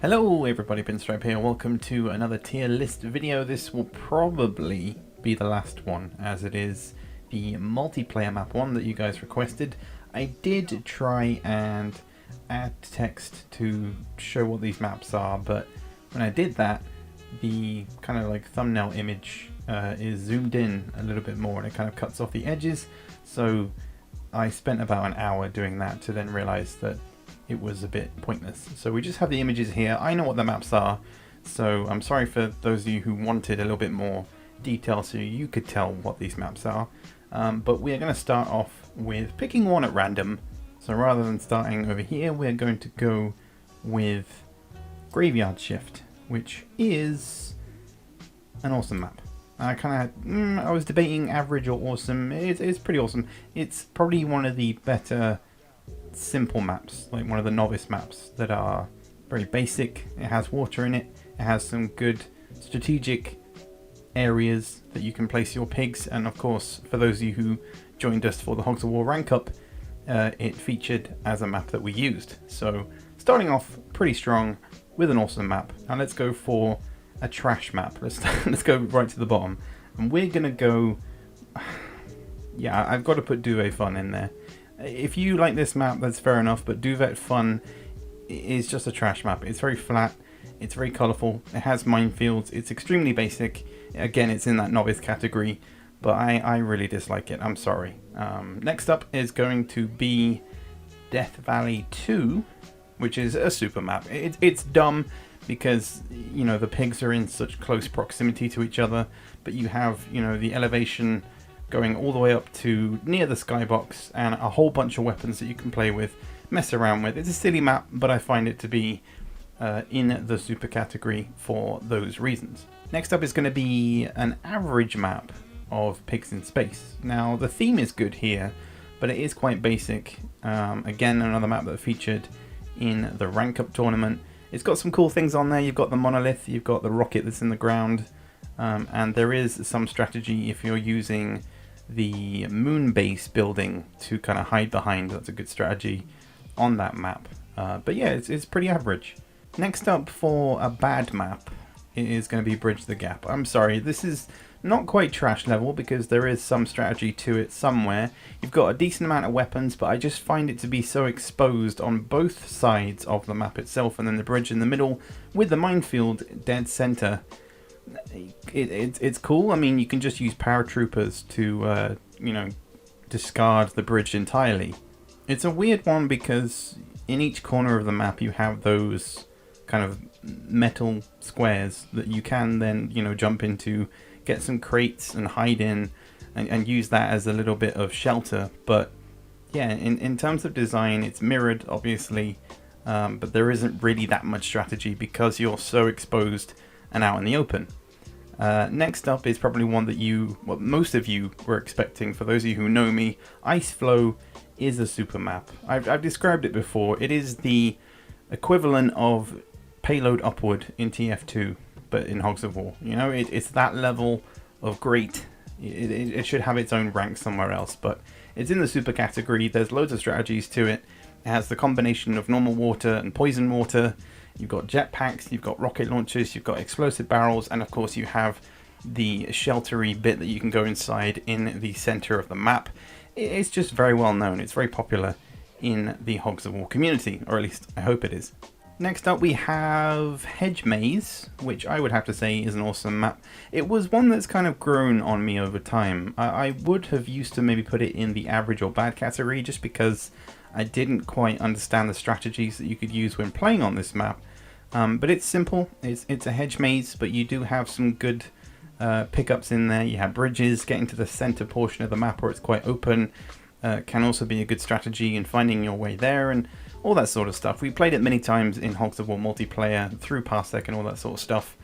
Hello everybody, Pinstripe here. Welcome to another tier list video. This will probably be the last one, as it is the multiplayer map one that you guys requested. I did try and add text to show what these maps are, but when I did that, the kind of like thumbnail image is zoomed in a little bit more and it kind of cuts off the edges. So I spent about an hour doing that to then realize that it was a bit pointless. So we just have the images here. I know what the maps are, so I'm sorry for those of you who wanted a little bit more detail so you could tell what these maps are. But we're going to start off with picking one at random. So rather than starting over here, we're going to go with Graveyard Shift, which is an awesome map. I was debating average or awesome. It's pretty awesome. It's probably one of the better simple maps, like one of the novice maps that are very basic. It has water in it. It has some good strategic areas that you can place your pigs, and of course, for those of you who joined us for the Hogs of War rank up, it featured as a map that we used. So starting off pretty strong with an awesome map. Now let's go for a trash map. Let's go right to the bottom, and we're gonna go. Yeah, I've got to put Duvet Fun in there. If you like this map, that's fair enough, but Duvet Fun is just a trash map. It's very flat, it's very colourful, it has minefields, it's extremely basic. Again, it's in that novice category, but I really dislike it, I'm sorry. Next up is going to be Death Valley 2, which is a super map. It's dumb because, you know, the pigs are in such close proximity to each other, but you have, you know, the elevation going all the way up to near the skybox and a whole bunch of weapons that you can play with, mess around with. It's a silly map, but I find it to be in the super category for those reasons. Next up is going to be an average map of pigs in space. Now the theme is good here, but it is quite basic. Again, another map that featured in the rank up tournament. It's got some cool things on there. You've got the monolith, you've got the rocket that's in the ground, and there is some strategy if you're using the moon base building to kind of hide behind. That's a good strategy on that map. But yeah, it's pretty average. Next up for a bad map, it is going to be Bridge the Gap. I'm sorry, this is not quite trash level because there is some strategy to it somewhere. You've got a decent amount of weapons, but I just find it to be so exposed on both sides of the map itself, and then the bridge in the middle with the minefield dead center. It's cool. I mean, you can just use paratroopers to, you know, discard the bridge entirely. It's a weird one because in each corner of the map you have those kind of metal squares that you can then, you know, jump into, get some crates and hide in, and use that as a little bit of shelter. But yeah, in terms of design, it's mirrored, obviously, but there isn't really that much strategy because you're so exposed and out in the open. Next up is probably one that most of you were expecting. For those of you who know me, Ice Floe is a super map. I've described it before. It is the equivalent of Payload Upward in TF2, but in Hogs of War. You know, it's that level of great. It should have its own rank somewhere else, but it's in the super category. There's loads of strategies to it. It has the combination of normal water and poison water. You've got jetpacks, you've got rocket launchers, you've got explosive barrels, and of course you have the sheltery bit that you can go inside in the center of the map. It's just very well known. It's very popular in the Hogs of War community, or at least I hope it is. Next up we have Hedge Maze, which I would have to say is an awesome map. It was one that's kind of grown on me over time. I would have used to maybe put it in the average or bad category just because I didn't quite understand the strategies that you could use when playing on this map. But it's simple. It's a hedge maze, but you do have some good pickups in there. You have bridges. Getting to the center portion of the map where it's quite open can also be a good strategy in finding your way there and all that sort of stuff. We played it many times in Hogs of War multiplayer through Parsec and all that sort of stuff.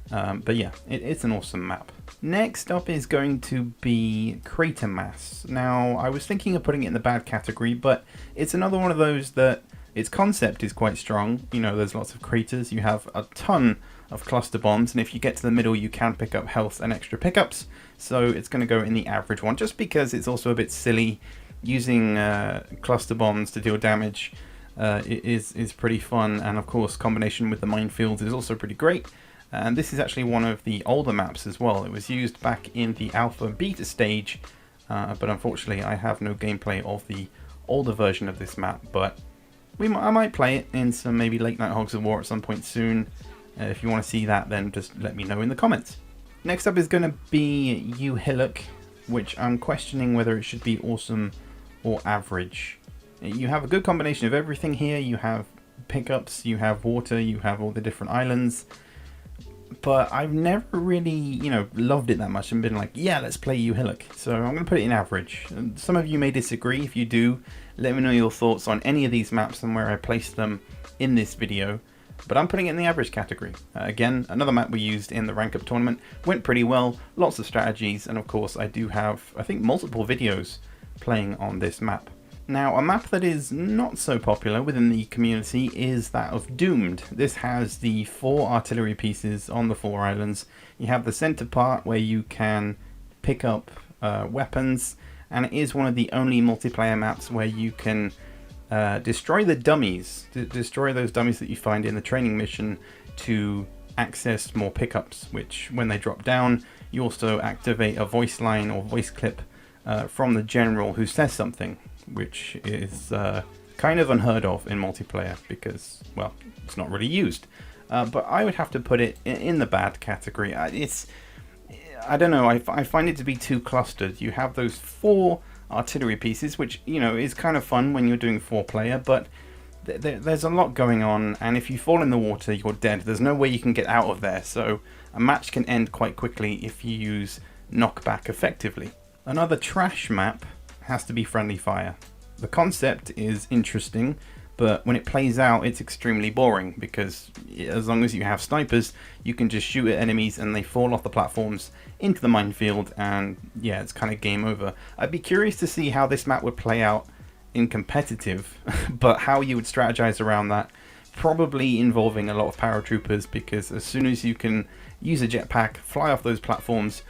But yeah, it's an awesome map. Next up is going to be Crater Mass. Now, I was thinking of putting it in the bad category, but it's another one of those that its concept is quite strong. You know, there's lots of craters, you have a ton of cluster bombs, and if you get to the middle you can pick up health and extra pickups, so it's going to go in the average one, just because it's also a bit silly using cluster bombs to deal damage. is pretty fun, and of course combination with the minefields is also pretty great. And this is actually one of the older maps as well. It was used back in the alpha beta stage, but unfortunately I have no gameplay of the older version of this map, but I might play it in some maybe late night Hogs of War at some point soon. If you want to see that, then just let me know in the comments. Next up is going to be U-hillock, which I'm questioning whether it should be awesome or average. You have a good combination of everything here. You have pickups, you have water, you have all the different islands, but I've never really, loved it that much and been like, yeah, let's play U-hillock. So I'm going to put it in average. And some of you may disagree. If you do, let me know your thoughts on any of these maps and where I placed them in this video. But I'm putting it in the average category. Again, another map we used in the rank up tournament. Went pretty well, lots of strategies, and of course I do have, I think, multiple videos playing on this map. Now, a map that is not so popular within the community is that of Doomed. This has the 4 artillery pieces on the 4 islands. You have the center part where you can pick up weapons, and it is one of the only multiplayer maps where you can destroy the dummies, destroy those dummies that you find in the training mission to access more pickups, which when they drop down, you also activate a voice line or voice clip from the general who says something, which is kind of unheard of in multiplayer because, well, it's not really used. But I would have to put it in the bad category. I don't know, I find it to be too clustered. You have those 4 artillery pieces, which, is kind of fun when you're doing 4-player, but there's a lot going on, and if you fall in the water, you're dead. There's no way you can get out of there, so a match can end quite quickly if you use knockback effectively. Another trash map has to be friendly fire. The concept is interesting, but when it plays out, it's extremely boring because as long as you have snipers, you can just shoot at enemies and they fall off the platforms into the minefield, and yeah, it's kind of game over. I'd be curious to see how this map would play out in competitive, but how you would strategize around that, probably involving a lot of paratroopers, because as soon as you can use a jetpack, fly off those platforms,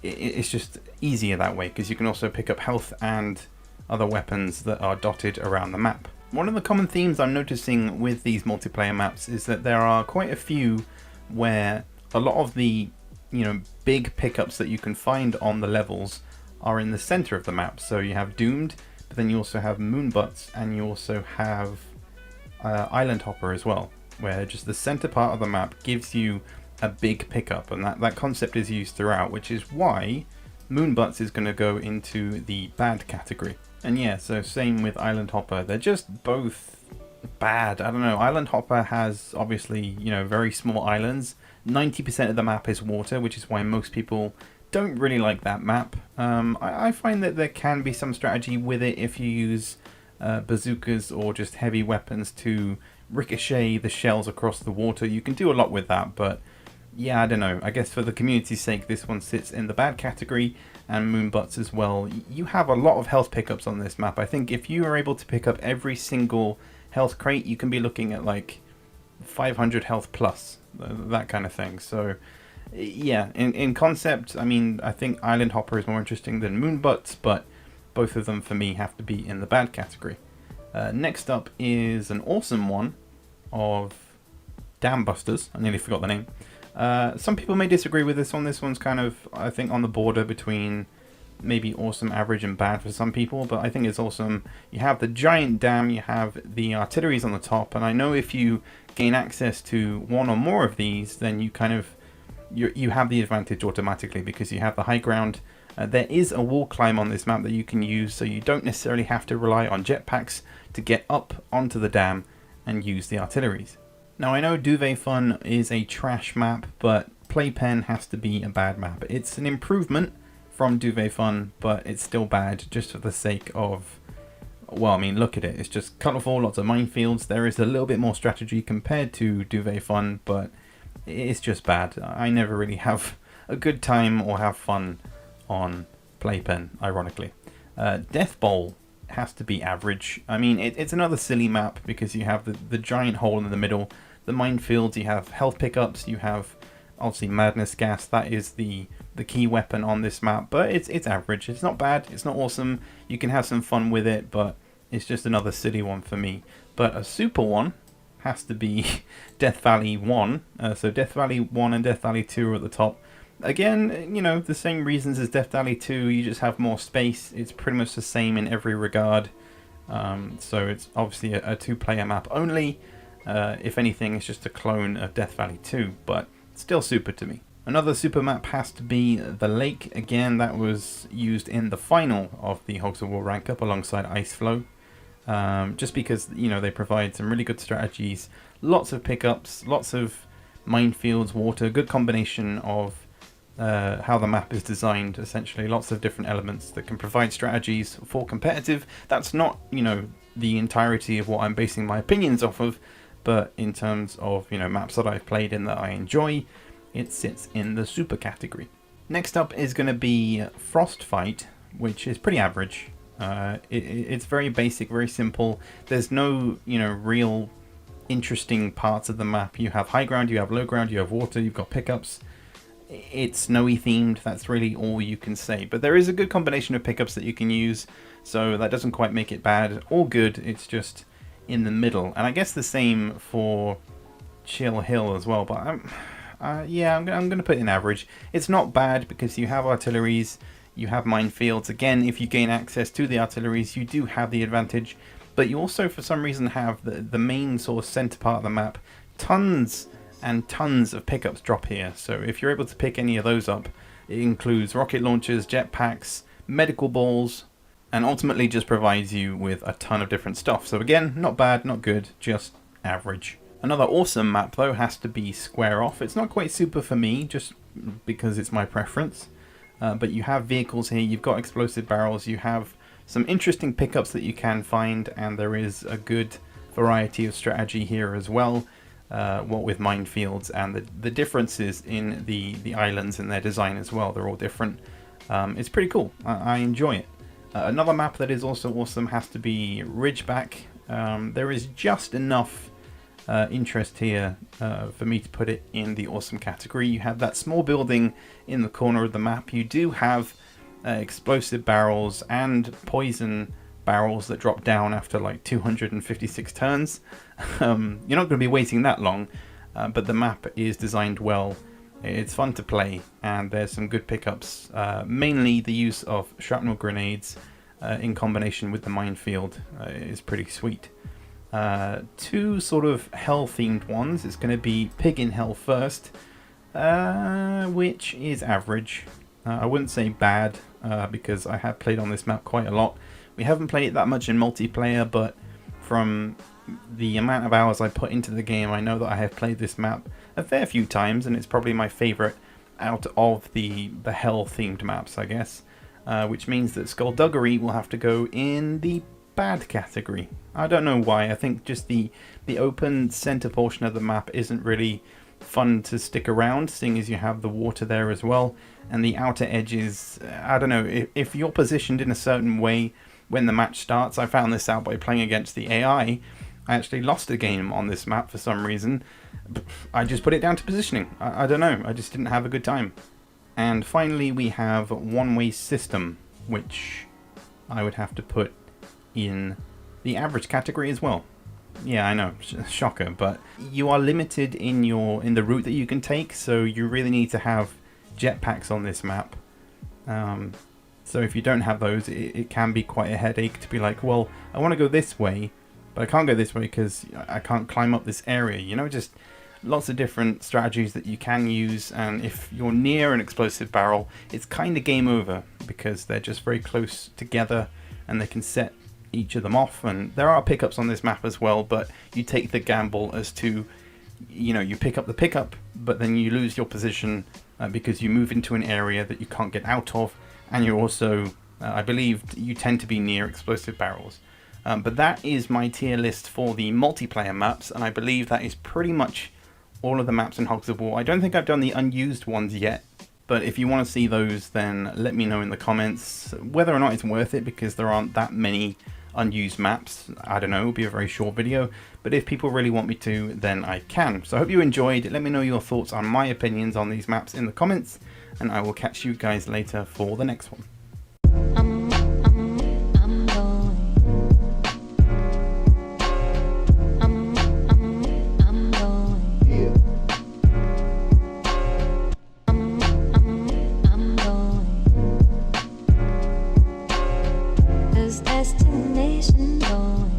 it's just easier that way, because you can also pick up health and other weapons that are dotted around the map. One of the common themes I'm noticing with these multiplayer maps is that there are quite a few where a lot of the big pickups that you can find on the levels are in the center of the map. So you have Doomed, but then you also have Moonbots, and you also have Islandhopper as well, where just the center part of the map gives you a big pickup, and that concept is used throughout, which is why Moonbots is going to go into the bad category. And yeah, so same with Islandhopper. They're just both bad. I don't know. Islandhopper has obviously, very small islands. 90% of the map is water, which is why most people don't really like that map. I find that there can be some strategy with it if you use bazookas or just heavy weapons to ricochet the shells across the water. You can do a lot with that, but yeah, I don't know. I guess for the community's sake, this one sits in the bad category, and Moonbots as well. You have a lot of health pickups on this map. I think if you are able to pick up every single health crate, you can be looking at like 500 health plus, that kind of thing. So yeah, in concept, I mean, I think Islandhopper is more interesting than Moonbots, but both of them for me have to be in the bad category. Next up is an awesome one of Dam Busters. I nearly forgot the name. Some people may disagree with this one. This one's kind of, I think, on the border between maybe awesome, average, and bad for some people, but I think it's awesome. You have the giant dam, you have the artilleries on the top, and I know if you gain access to one or more of these, then you kind of, you have the advantage automatically because you have the high ground. There is a wall climb on this map that you can use, so you don't necessarily have to rely on jetpacks to get up onto the dam and use the artilleries. Now, I know Duvet Fun is a trash map, but Playpen has to be a bad map. It's an improvement from Duvet Fun, but it's still bad just for the sake of, well, I mean, look at it. It's just colourful, lots of minefields. There is a little bit more strategy compared to Duvet Fun, but it's just bad. I never really have a good time or have fun on Playpen, ironically. Deathball has to be average. I mean, it's another silly map because you have the giant hole in the middle, the minefields, you have health pickups, you have obviously madness gas. That is the key weapon on this map, but it's average. It's not bad, it's not awesome. You can have some fun with it, but it's just another silly one for me. But a super one has to be Death Valley 1. So Death Valley 1 and Death Valley 2 are at the top. Again, you know, the same reasons as Death Valley 2, you just have more space. It's pretty much the same in every regard. So it's obviously a two-player map only. If anything, it's just a clone of Death Valley 2, but still super to me. Another super map has to be the Lake. Again, that was used in the final of the Hogs of War rank up alongside Ice Floe. Just because, you know, they provide some really good strategies, lots of pickups, lots of minefields, water, good combination of how the map is designed, essentially. Lots of different elements that can provide strategies for competitive. That's not, you know, the entirety of what I'm basing my opinions off of, but in terms of, you know, maps that I've played in that I enjoy, it sits in the super category. Next up is going to be Frostfight, which is pretty average. It's very basic, very simple. There's no, you know, real interesting parts of the map. You have high ground, you have low ground, you have water, you've got pickups. It's snowy themed, that's really all you can say. But there is a good combination of pickups that you can use, so that doesn't quite make it bad or good. It's just in the middle. And I guess the same for Sheila Hill as well, but yeah, I'm going to put in average. It's not bad because you have artilleries, you have minefields. Again, if you gain access to the artilleries, you do have the advantage, but you also for some reason have the main sort of center part of the map. Tons and tons of pickups drop here, so if you're able to pick any of those up, it includes rocket launchers, jetpacks, medical balls, and ultimately just provides you with a ton of different stuff. So again, not bad, not good, just average. Another awesome map though has to be Square Off. It's not quite super for me, just because it's my preference, but you have vehicles here, you've got explosive barrels, you have some interesting pickups that you can find, and there is a good variety of strategy here as well. What with minefields and the differences in the islands and their design as well. They're all different. It's pretty cool. I enjoy it. Another map that is also awesome has to be Ridgeback. There is just enough interest here for me to put it in the awesome category. You have that small building in the corner of the map. You do have explosive barrels and poison barrels that drop down after like 256 turns. You're not going to be waiting that long, but the map is designed well. It's fun to play, and there's some good pickups. Mainly the use of shrapnel grenades in combination with the minefield is pretty sweet. Two sort of hell themed ones. It's going to be Pig in Hell first, which is average. I wouldn't say bad, because I have played on this map quite a lot. We haven't played it that much in multiplayer, but from the amount of hours I put into the game, I know that I have played this map a fair few times, and it's probably my favourite out of the hell-themed maps, I guess. Which means that Skullduggery will have to go in the bad category. I don't know why. I think just the open centre portion of the map isn't really fun to stick around, seeing as you have the water there as well. And the outer edges, I don't know, if you're positioned in a certain way when the match starts. I found this out by playing against the AI. I actually lost a game on this map for some reason. I just put it down to positioning. I don't know, I just didn't have a good time. And finally we have one-way system, which I would have to put in the average category as well. Yeah, I know, shocker, but you are limited in the route that you can take, so you really need to have jetpacks on this map. So if you don't have those, it can be quite a headache to be like, well, I want to go this way, but I can't go this way because I can't climb up this area. You know, just lots of different strategies that you can use, and if you're near an explosive barrel, it's kind of game over because they're just very close together and they can set each of them off. And there are pickups on this map as well, but you take the gamble as to, you know, you pick up the pickup, but then you lose your position because you move into an area that you can't get out of, and you're also, I believe, you tend to be near explosive barrels. But that is my tier list for the multiplayer maps, and I believe that is pretty much all of the maps in Hogs of War. I don't think I've done the unused ones yet, but if you want to see those, then let me know in the comments whether or not it's worth it, because there aren't that many unused maps. I don't know, it'll be a very short video, but if people really want me to, then I can. So I hope you enjoyed. Let me know your thoughts on my opinions on these maps in the comments, and I will catch you guys later for the next one. destination going.